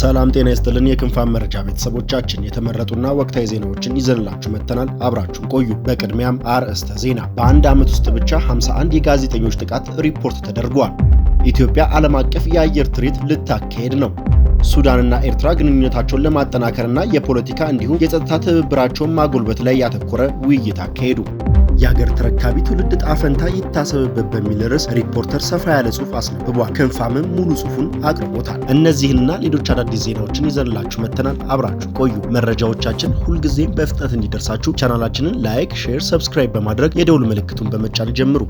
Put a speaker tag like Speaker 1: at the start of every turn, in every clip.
Speaker 1: ሰላም ጤና ይስጥልን የክንፋን መረጃ ቤተሰቦቻችን የተመረጡና ወቅታዊ ዜናዎችን ይዘንላችሁ መጥተናል። አብራችሁን ቆዩ። በቅድሚያም አርዕስተ ዜና። በአንድ ዓመት ውስጥ ብቻ 51 የጋዜጠኞች ጥቃት ሪፖርት ተደርጓል። ኢትዮጵያ ዓለም አቀፍ የአየር ትርኢት ልታካሄድ ነው። ሱዳንና ኤርትራ ግንኙነታቸውን ለማጠናከርና የፖለቲካ እንዲሁም የጸጥታ ትብብራቸውን ማጎልበት ላይ ያተኮረ ውይይት አካሄዱ። የሀገር ተረካቢ ትውልድ ዕጣ ፈንታ ይታሰብበት በሚል ርዕስ ሪፖርተር ሰፋ ያለ ጽሑፍ አስነብቧል። ክንፋምም ሙሉ ጽሑፉን አቅርቦታል። እነዚህንና ሌሎች አዳዲስ ዜናዎችን ይዘንላችሁ መጥተናል። አብራችሁ ቆዩ። መረጃዎቻችን ሁልጊዜም በፍጥነት እንዲደርሳችሁ ቻናላችንን ላይክ፣ ሼር፣ ሰብስክራይብ በማድረግ የደውል ምልክቱን በመጫን ጀምሩ።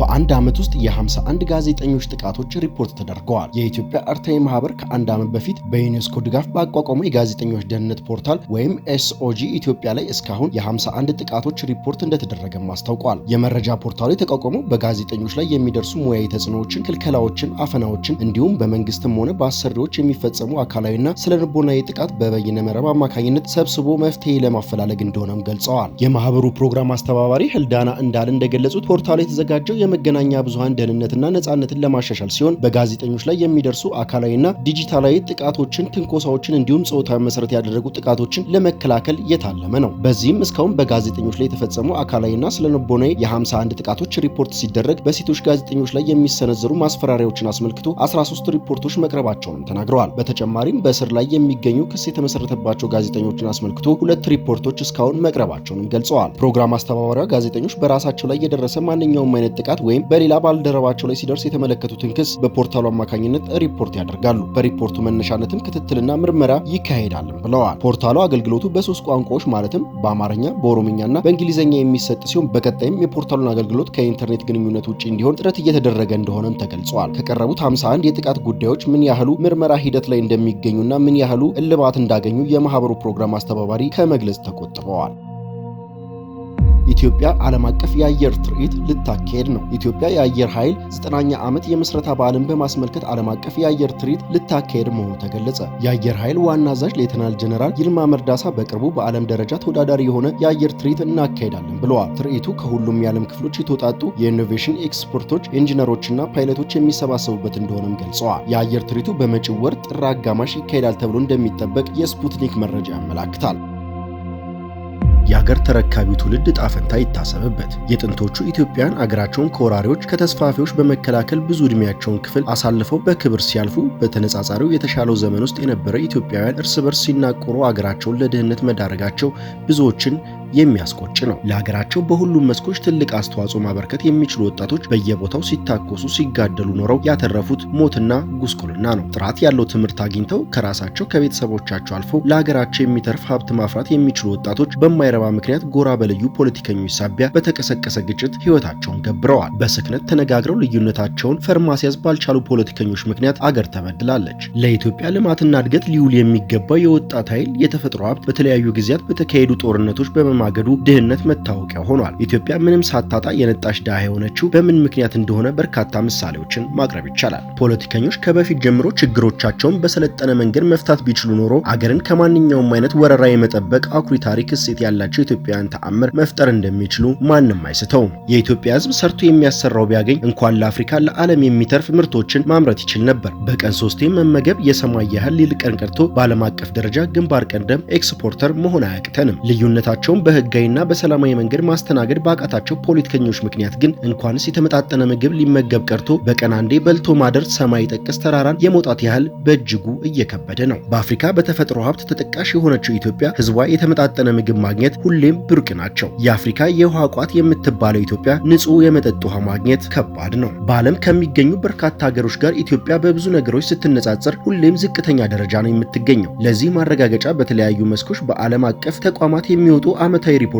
Speaker 1: በአንድ ዓመት ውስጥ የ51 ጋዜጠኞች ጥቃቶች ሪፖርት ተደርገዋል። የኢትዮጵያ አርታኢ ማህበር ከአንድ ዓመት በፊት በዩኔስኮ ድጋፍ ባቋቋመው የጋዜጠኞች ደህንነት ፖርታል ወይም ኤስኦጂ ኢትዮጵያ ላይ እስካሁን የ51 ጥቃቶች ሪፖርት እንደተደረገም አስታውቋል። የመረጃ ፖርታሉ የተቋቋመው በጋዜጠኞች ላይ የሚደርሱ ሙያዊ ተጽዕኖዎችን፣ ክልከላዎችን፣ አፈናዎችን እንዲሁም በመንግስትም ሆነ በአሰሪዎች የሚፈጸሙ አካላዊና ስነልቦናዊ ጥቃት በበይነ መረብ አማካኝነት ሰብስቦ መፍትሄ ለማፈላለግ እንደሆነም ገልጸዋል። የማህበሩ ፕሮግራም አስተባባሪ ህልዳና እንዳል እንደገለጹት ፖርታሉ የተዘጋጀው የመገናኛ ብዙሃን ደህንነትና ነጻነትን ለማሻሻል ሲሆን በጋዜጠኞች ላይ የሚደርሱ አካላዊና ዲጂታላዊ ጥቃቶችን፣ ትንኮሳዎችን እንዲሁም ጾታዊ መሰረት ያደረጉ ጥቃቶችን ለመከላከል የታለመ ነው። በዚህም እስካሁን በጋዜጠኞች ላይ የተፈጸሙ አካላዊና ስነልቦናዊ የ51 ጥቃቶች ሪፖርት ሲደረግ በሴቶች ጋዜጠኞች ላይ የሚሰነዘሩ ማስፈራሪያዎችን አስመልክቶ 13 ሪፖርቶች መቅረባቸውንም ተናግረዋል። በተጨማሪም በእስር ላይ የሚገኙ ክስ የተመሰረተባቸው ጋዜጠኞችን አስመልክቶ 2 ሪፖርቶች እስካሁን መቅረባቸውንም ገልጸዋል። ፕሮግራም አስተባባሪዋ ጋዜጠኞች በራሳቸው ላይ የደረሰ ማንኛውም አይነት ጥቃት ወይም በሌላ ባልደረባቸው ላይ ሲደርስ የተመለከቱትን ክስ በፖርታሉ አማካኝነት ሪፖርት ያደርጋሉ። በሪፖርቱ መነሻነትም ክትትልና ምርመራ ይካሄዳልም ብለዋል። ፖርታሉ አገልግሎቱ በ3 ቋንቋዎች ማለትም በአማርኛ፣ በኦሮምኛና በእንግሊዝኛ የሚሰጥ ሲሆን በቀጣይም የፖርታሉን አገልግሎት ከኢንተርኔት ግንኙነት ውጪ እንዲሆን ጥረት እየተደረገ እንደሆነም ተገልጿል። ከቀረቡት 51 የጥቃት ጉዳዮች ምን ያህሉ ምርመራ ሂደት ላይ እንደሚገኙና ምን ያህሉ እልባት እንዳገኙ የማህበሩ ፕሮግራም አስተባባሪ ከመግለጽ ተቆጥበዋል። ኢትዮጵያ ዓለም አቀፍ የአየር ትርኢት ልታካሄድ ነው። ኢትዮጵያ የአየር ኃይል 9ኛ ዓመት የምስረታ በዓልን በማስመልከት ዓለም አቀፍ የአየር ትርኢት ልታካሄድ መሆኑ ተገለጸ። የአየር ኃይል ዋና አዛዥ ሌተናል ጀነራል ይልማ መርዳሳ በቅርቡ በዓለም ደረጃ ተወዳዳሪ የሆነ የአየር ትርኢት እናካሄዳለን ብለዋል። ትርኢቱ ከሁሉም የዓለም ክፍሎች የተውጣጡ የኢኖቬሽን ኤክስፐርቶች፣ ኢንጂነሮችና ፓይለቶች የሚሰባሰቡበት እንደሆነም ገልጸዋል። የአየር ትርኢቱ በመጪው ወር ጥር አጋማሽ ይካሄዳል ተብሎ እንደሚጠበቅ የስፑትኒክ መረጃ ያመላክታል። የሀገር ተረካቢው ትውልድ ዕጣ ፈንታ ይታሰብበት። የጥንቶቹ ኢትዮጵያን አገራቸውን ከወራሪዎች ከተስፋፊዎች በመከላከል ብዙ ዕድሜያቸውን ክፍል አሳልፈው በክብር ሲያልፉ በተነጻጻሪው የተሻለው ዘመን ውስጥ የነበረ ኢትዮጵያውያን እርስ በርስ ሲናቆሩ አገራቸውን ለድህነት መዳረጋቸው ብዙዎችን የሚያስቆጭ ነው። ለሀገራቸው በሁሉም መስኮች ትልቅ አስተዋጽኦ ማበርከት የሚችሉ ወጣቶች በየቦታው ሲታኮሱ ሲጋደሉ ኖረው ያተረፉት ሞትና ጉስቁልና ነው። ጥራት ያለው ትምህርት አግኝተው ከራሳቸው ከቤተሰቦቻቸው አልፈው ለሀገራቸው የሚተርፍ ሀብት ማፍራት የሚችሉ ወጣቶች በማይረባ ምክንያት ጎራ በልዩ ፖለቲከኞች ሳቢያ በተቀሰቀሰ ግጭት ሕይወታቸውን ገብረዋል። በስክነት ተነጋግረው ልዩነታቸውን ፈር ማስያዝ ባልቻሉ ፖለቲከኞች ምክንያት አገር ተበድላለች። ለኢትዮጵያ ልማትና እድገት ሊውል የሚገባው የወጣት ኃይል የተፈጥሮ ሀብት በተለያዩ ጊዜያት በተካሄዱ ጦርነቶች ማገዱ ድህነት መታወቂያ ሆኗል። ኢትዮጵያ ምንም ሳታጣ የነጣች ድሃ የሆነችው በምን ምክንያት እንደሆነ በርካታ ምሳሌዎችን ማቅረብ ይቻላል። ፖለቲከኞች ከበፊት ጀምሮ ችግሮቻቸውን በሰለጠነ መንገድ መፍታት ቢችሉ ኖሮ አገርን ከማንኛውም አይነት ወረራ የመጠበቅ አኩሪ ታሪክ እሴት ያላቸው ኢትዮጵያውያን ተአምር መፍጠር እንደሚችሉ ማንም አይስተውም። የኢትዮጵያ ሕዝብ ሰርቶ የሚያሰራው ቢያገኝ እንኳን ለአፍሪካ ለዓለም የሚተርፍ ምርቶችን ማምረት ይችል ነበር። በቀን 3 መመገብ የሰማይ ያህል ሊልቀን ቀርቶ በዓለም አቀፍ ደረጃ ግንባር ቀደም ኤክስፖርተር መሆን አያቅተንም። ልዩነታቸውን በህጋዊና በሰላማዊ መንገድ ማስተናገድ ባቃታቸው ፖለቲከኞች ምክንያት ግን እንኳንስ የተመጣጠነ ምግብ ሊመገብ ቀርቶ በቀን አንዴ በልቶ ማደር ሰማይ ጠቀስ ተራራን የመውጣት ያህል በእጅጉ እየከበደ ነው። በአፍሪካ በተፈጥሮ ሀብት ተጠቃሽ የሆነችው ኢትዮጵያ ህዝቧ የተመጣጠነ ምግብ ማግኘት ሁሌም ብርቅ ናቸው። የአፍሪካ የውሃ ቋት የምትባለው ኢትዮጵያ ንጹህ የመጠጥ ውሃ ማግኘት ከባድ ነው። በዓለም ከሚገኙ በርካታ ሀገሮች ጋር ኢትዮጵያ በብዙ ነገሮች ስትነጻጸር ሁሌም ዝቅተኛ ደረጃ ነው የምትገኘው። ለዚህ ማረጋገጫ በተለያዩ መስኮች በዓለም አቀፍ ተቋማት የሚወጡ ዓመታዊ ሪፖርቶችን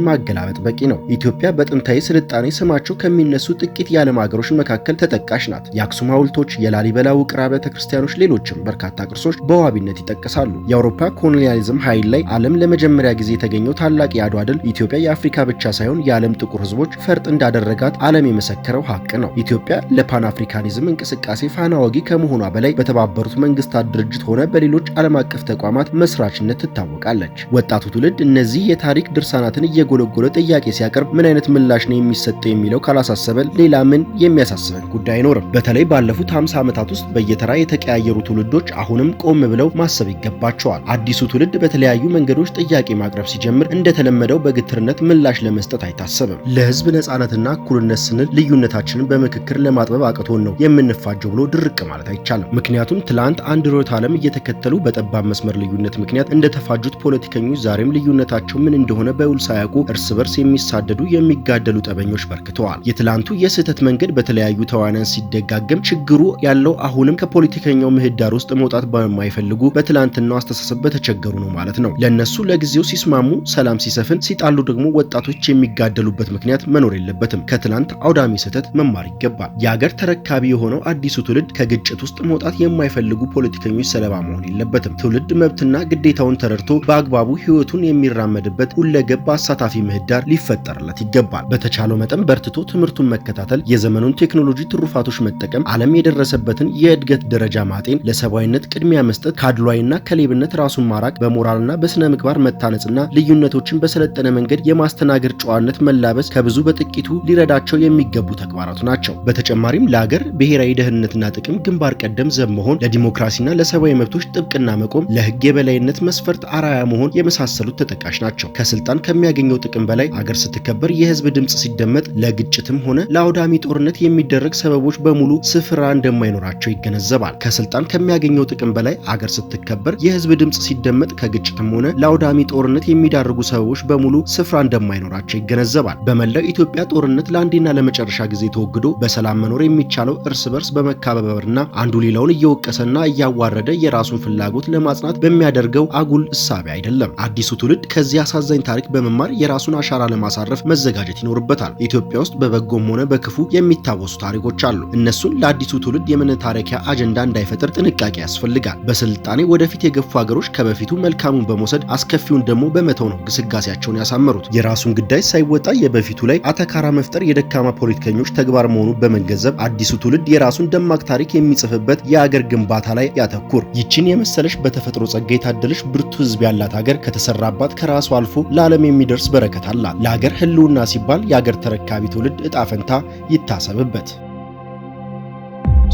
Speaker 1: ማገላበጥ በቂ ነው። ኢትዮጵያ በጥንታዊ ስልጣኔ ስማቸው ከሚነሱ ጥቂት የዓለም ሀገሮች መካከል ተጠቃሽ ናት። የአክሱም ሐውልቶች፣ የላሊበላ ውቅር አብያተ ክርስቲያኖች፣ ሌሎችም በርካታ ቅርሶች በዋቢነት ይጠቀሳሉ። የአውሮፓ ኮሎኒያሊዝም ኃይል ላይ ዓለም ለመጀመሪያ ጊዜ የተገኘው ታላቅ የአድዋ ድል ኢትዮጵያ የአፍሪካ ብቻ ሳይሆን የዓለም ጥቁር ህዝቦች ፈርጥ እንዳደረጋት ዓለም የመሰከረው ሀቅ ነው። ኢትዮጵያ ለፓን አፍሪካኒዝም እንቅስቃሴ ፋና ወጊ ከመሆኗ በላይ በተባበሩት መንግስታት ድርጅት ሆነ በሌሎች ዓለም አቀፍ ተቋማት መስራችነት ትታወቃለች። ወጣቱ ትውልድ እነዚህ የታሪክ የታሪክ ድርሳናትን እየጎለጎለ ጥያቄ ሲያቀርብ ምን አይነት ምላሽ ነው የሚሰጠው የሚለው ካላሳሰበን ሌላ ምን የሚያሳስበን ጉዳይ አይኖርም። በተለይ ባለፉት 50 ዓመታት ውስጥ በየተራ የተቀያየሩ ትውልዶች አሁንም ቆም ብለው ማሰብ ይገባቸዋል። አዲሱ ትውልድ በተለያዩ መንገዶች ጥያቄ ማቅረብ ሲጀምር እንደተለመደው በግትርነት ምላሽ ለመስጠት አይታሰብም። ለህዝብ ነጻነትና እኩልነት ስንል ልዩነታችንን በምክክር ለማጥበብ አቅቶን ነው የምንፋጀው ብሎ ድርቅ ማለት አይቻልም። ምክንያቱም ትላንት አንድ ርዕዮተ ዓለም እየተከተሉ በጠባብ መስመር ልዩነት ምክንያት እንደተፋጁት ፖለቲከኞች ዛሬም ልዩነታቸው ምን እንደሆነ በውል ሳያውቁ እርስ በርስ የሚሳደዱ የሚጋደሉ ጠበኞች በርክተዋል። የትላንቱ የስህተት መንገድ በተለያዩ ተዋናያን ሲደጋገም ችግሩ ያለው አሁንም ከፖለቲከኛው ምህዳር ውስጥ መውጣት በማይፈልጉ በትላንትናው አስተሳሰብ በተቸገሩ ነው ማለት ነው። ለነሱ ለጊዜው ሲስማሙ ሰላም ሲሰፍን፣ ሲጣሉ ደግሞ ወጣቶች የሚጋደሉበት ምክንያት መኖር የለበትም። ከትላንት አውዳሚ ስህተት መማር ይገባል። የሀገር ተረካቢ የሆነው አዲሱ ትውልድ ከግጭት ውስጥ መውጣት የማይፈልጉ ፖለቲከኞች ሰለባ መሆን የለበትም። ትውልድ መብትና ግዴታውን ተረድቶ በአግባቡ ህይወቱን የሚራመድበት ሁለገብ አሳታፊ ምህዳር ሊፈጠርለት ይገባል። በተቻለው መጠን በርትቶ ትምህርቱን መከታተል፣ የዘመኑን ቴክኖሎጂ ትሩፋቶች መጠቀም፣ ዓለም የደረሰበትን የእድገት ደረጃ ማጤን፣ ለሰብአዊነት ቅድሚያ መስጠት፣ ከአድሏዊና ከሌብነት ራሱን ማራቅ፣ በሞራልና በስነ ምግባር መታነጽና ልዩነቶችን በሰለጠነ መንገድ የማስተናገድ ጨዋነት መላበስ ከብዙ በጥቂቱ ሊረዳቸው የሚገቡ ተግባራቱ ናቸው። በተጨማሪም ለሀገር ብሔራዊ ደህንነትና ጥቅም ግንባር ቀደም ዘብ መሆን፣ ለዲሞክራሲና ለሰብአዊ መብቶች ጥብቅና መቆም፣ ለህግ የበላይነት መስፈርት አራያ መሆን የመሳሰሉት ተጠቃሽ ናቸው። ከስልጣን ከሚያገኘው ጥቅም በላይ አገር ስትከበር፣ የህዝብ ድምጽ ሲደመጥ፣ ለግጭትም ሆነ ለአውዳሚ ጦርነት የሚደረግ ሰበቦች በሙሉ ስፍራ እንደማይኖራቸው ይገነዘባል። ከስልጣን ከሚያገኘው ጥቅም በላይ አገር ስትከበር፣ የህዝብ ድምጽ ሲደመጥ፣ ከግጭትም ሆነ ለአውዳሚ ጦርነት የሚዳርጉ ሰበቦች በሙሉ ስፍራ እንደማይኖራቸው ይገነዘባል። በመላው ኢትዮጵያ ጦርነት ለአንዴና ለመጨረሻ ጊዜ ተወግዶ በሰላም መኖር የሚቻለው እርስ በርስ በመከባበርና አንዱ ሌላውን እየወቀሰና እያዋረደ የራሱን ፍላጎት ለማጽናት በሚያደርገው አጉል እሳቤ አይደለም። አዲሱ ትውልድ ከዚህ አሳዛኝ ታሪክ በመማር የራሱን አሻራ ለማሳረፍ መዘጋጀት ይኖርበታል። ኢትዮጵያ ውስጥ በበጎም ሆነ በክፉ የሚታወሱ ታሪኮች አሉ። እነሱን ለአዲሱ ትውልድ የመነታረኪያ አጀንዳ እንዳይፈጥር ጥንቃቄ ያስፈልጋል። በስልጣኔ ወደፊት የገፉ ሀገሮች ከበፊቱ መልካሙን በመውሰድ አስከፊውን ደግሞ በመተው ነው ግስጋሴያቸውን ያሳመሩት። የራሱን ጉዳይ ሳይወጣ የበፊቱ ላይ አተካራ መፍጠር የደካማ ፖለቲከኞች ተግባር መሆኑን በመገንዘብ አዲሱ ትውልድ የራሱን ደማቅ ታሪክ የሚጽፍበት የሀገር ግንባታ ላይ ያተኩር። ይችን የመሰለሽ በተፈጥሮ ጸጋ የታደለች ብርቱ ህዝብ ያላት ሀገር ከተሰራባት ከራሱ አልፎ ለዓለም የሚደርስ በረከት አላት። ለሀገር ህልውና ሲባል የሀገር ተረካቢ ትውልድ እጣ ፈንታ ይታሰብበት።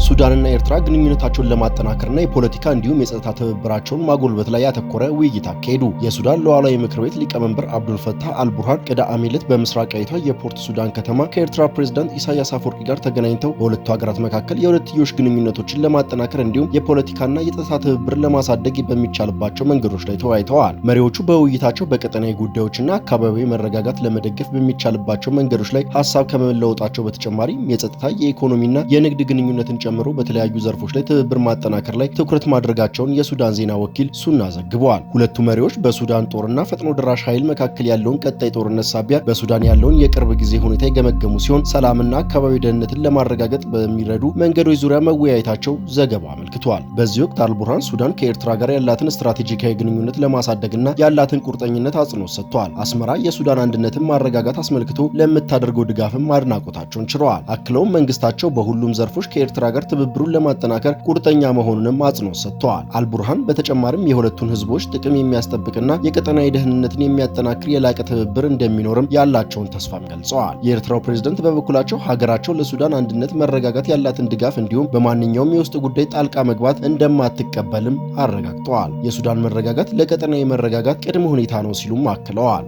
Speaker 1: ሱዳንና ኤርትራ ግንኙነታቸውን ለማጠናከርና የፖለቲካ እንዲሁም የጸጥታ ትብብራቸውን ማጎልበት ላይ ያተኮረ ውይይት አካሄዱ። የሱዳን ሉዓላዊ ምክር ቤት ሊቀመንበር አብዱል ፈታህ አልቡርሃን ቅዳሜ ዕለት በምስራቃዊቷ የፖርት ሱዳን ከተማ ከኤርትራ ፕሬዝዳንት ኢሳያስ አፈወርቂ ጋር ተገናኝተው በሁለቱ ሀገራት መካከል የሁለትዮሽ ግንኙነቶችን ለማጠናከር እንዲሁም የፖለቲካና የጸጥታ ትብብር ለማሳደግ በሚቻልባቸው መንገዶች ላይ ተወያይተዋል። መሪዎቹ በውይይታቸው በቀጠናዊ ጉዳዮችና አካባቢያዊ መረጋጋት ለመደገፍ በሚቻልባቸው መንገዶች ላይ ሀሳብ ከመለወጣቸው በተጨማሪ የጸጥታ የኢኮኖሚና የንግድ ግንኙነትን ጨምሮ በተለያዩ ዘርፎች ላይ ትብብር ማጠናከር ላይ ትኩረት ማድረጋቸውን የሱዳን ዜና ወኪል ሱና ዘግበዋል። ሁለቱ መሪዎች በሱዳን ጦርና ፈጥኖ ደራሽ ኃይል መካከል ያለውን ቀጣይ ጦርነት ሳቢያ በሱዳን ያለውን የቅርብ ጊዜ ሁኔታ የገመገሙ ሲሆን ሰላምና አካባቢ ደህንነትን ለማረጋገጥ በሚረዱ መንገዶች ዙሪያ መወያየታቸው ዘገባው አመልክቷል። በዚህ ወቅት አልቡርሃን ሱዳን ከኤርትራ ጋር ያላትን ስትራቴጂካዊ ግንኙነት ለማሳደግና ያላትን ቁርጠኝነት አጽንኦት ሰጥተዋል። አስመራ የሱዳን አንድነትን ማረጋጋት አስመልክቶ ለምታደርገው ድጋፍም አድናቆታቸውን ችረዋል። አክለውም መንግስታቸው በሁሉም ዘርፎች ከኤርትራ ጋር ትብብሩን ለማጠናከር ቁርጠኛ መሆኑንም አጽንኦት ሰጥተዋል። አልቡርሃን በተጨማሪም የሁለቱን ህዝቦች ጥቅም የሚያስጠብቅና የቀጠናዊ ደህንነትን የሚያጠናክር የላቀ ትብብር እንደሚኖርም ያላቸውን ተስፋም ገልጸዋል። የኤርትራው ፕሬዝዳንት በበኩላቸው ሀገራቸው ለሱዳን አንድነት መረጋጋት ያላትን ድጋፍ እንዲሁም በማንኛውም የውስጥ ጉዳይ ጣልቃ መግባት እንደማትቀበልም አረጋግጠዋል። የሱዳን መረጋጋት ለቀጠናዊ መረጋጋት ቅድመ ሁኔታ ነው ሲሉም አክለዋል።